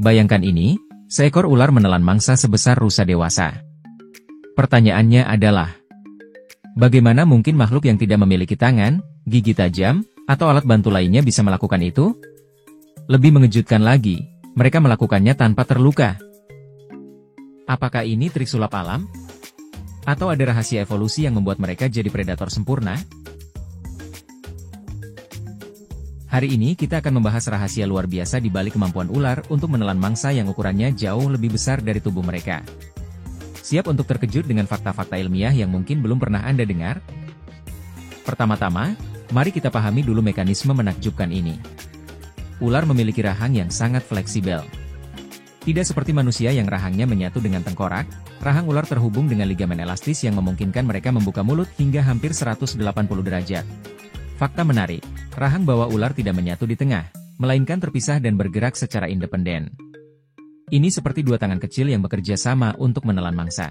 Bayangkan ini, seekor ular menelan mangsa sebesar rusa dewasa. Pertanyaannya adalah, bagaimana mungkin makhluk yang tidak memiliki tangan, gigi tajam, atau alat bantu lainnya bisa melakukan itu? Lebih mengejutkan lagi, mereka melakukannya tanpa terluka. Apakah ini trik sulap alam? Atau ada rahasia evolusi yang membuat mereka jadi predator sempurna? Hari ini kita akan membahas rahasia luar biasa di balik kemampuan ular untuk menelan mangsa yang ukurannya jauh lebih besar dari tubuh mereka. Siap untuk terkejut dengan fakta-fakta ilmiah yang mungkin belum pernah Anda dengar? Pertama-tama, mari kita pahami dulu mekanisme menakjubkan ini. Ular memiliki rahang yang sangat fleksibel. Tidak seperti manusia yang rahangnya menyatu dengan tengkorak, rahang ular terhubung dengan ligamen elastis yang memungkinkan mereka membuka mulut hingga hampir 180 derajat. Fakta menarik, rahang bawah ular tidak menyatu di tengah, melainkan terpisah dan bergerak secara independen. Ini seperti dua tangan kecil yang bekerja sama untuk menelan mangsa.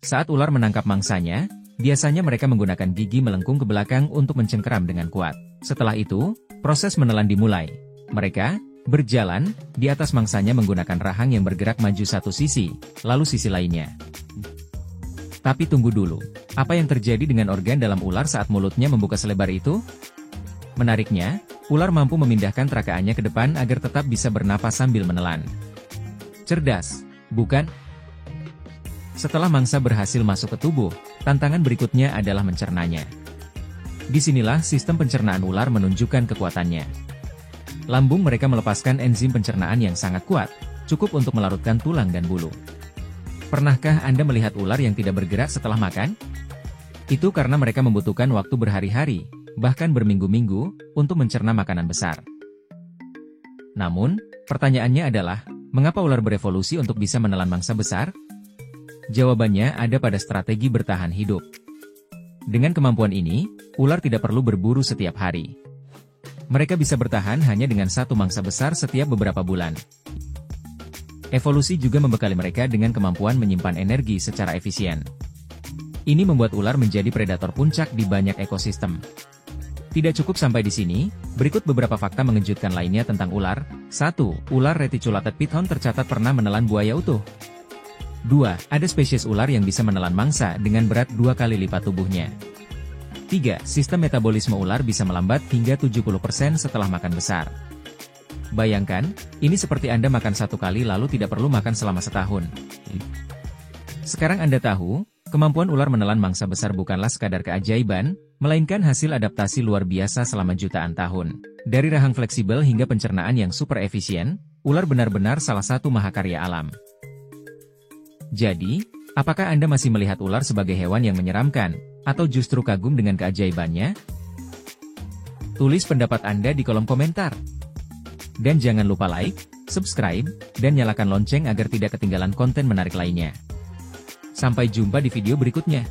Saat ular menangkap mangsanya, biasanya mereka menggunakan gigi melengkung ke belakang untuk mencengkeram dengan kuat. Setelah itu, proses menelan dimulai. Mereka berjalan di atas mangsanya menggunakan rahang yang bergerak maju satu sisi, lalu sisi lainnya. Tapi tunggu dulu, apa yang terjadi dengan organ dalam ular saat mulutnya membuka selebar itu? Menariknya, ular mampu memindahkan trakaannya ke depan agar tetap bisa bernapas sambil menelan. Cerdas, bukan? Setelah mangsa berhasil masuk ke tubuh, tantangan berikutnya adalah mencernanya. Disinilah sistem pencernaan ular menunjukkan kekuatannya. Lambung mereka melepaskan enzim pencernaan yang sangat kuat, cukup untuk melarutkan tulang dan bulu. Pernahkah Anda melihat ular yang tidak bergerak setelah makan? Itu karena mereka membutuhkan waktu berhari-hari, bahkan berminggu-minggu, untuk mencerna makanan besar. Namun, pertanyaannya adalah, mengapa ular berevolusi untuk bisa menelan mangsa besar? Jawabannya ada pada strategi bertahan hidup. Dengan kemampuan ini, ular tidak perlu berburu setiap hari. Mereka bisa bertahan hanya dengan satu mangsa besar setiap beberapa bulan. Evolusi juga membekali mereka dengan kemampuan menyimpan energi secara efisien. Ini membuat ular menjadi predator puncak di banyak ekosistem. Tidak cukup sampai di sini, berikut beberapa fakta mengejutkan lainnya tentang ular. 1. Ular reticulated python tercatat pernah menelan buaya utuh. 2. Ada spesies ular yang bisa menelan mangsa dengan berat 2 kali lipat tubuhnya. 3. Sistem metabolisme ular bisa melambat hingga 70% setelah makan besar. Bayangkan, ini seperti Anda makan satu kali lalu tidak perlu makan selama setahun. Sekarang Anda tahu, kemampuan ular menelan mangsa besar bukanlah sekadar keajaiban, melainkan hasil adaptasi luar biasa selama jutaan tahun. Dari rahang fleksibel hingga pencernaan yang super efisien, ular benar-benar salah satu mahakarya alam. Jadi, apakah Anda masih melihat ular sebagai hewan yang menyeramkan, atau justru kagum dengan keajaibannya? Tulis pendapat Anda di kolom komentar. Dan jangan lupa like, subscribe, dan nyalakan lonceng agar tidak ketinggalan konten menarik lainnya. Sampai jumpa di video berikutnya.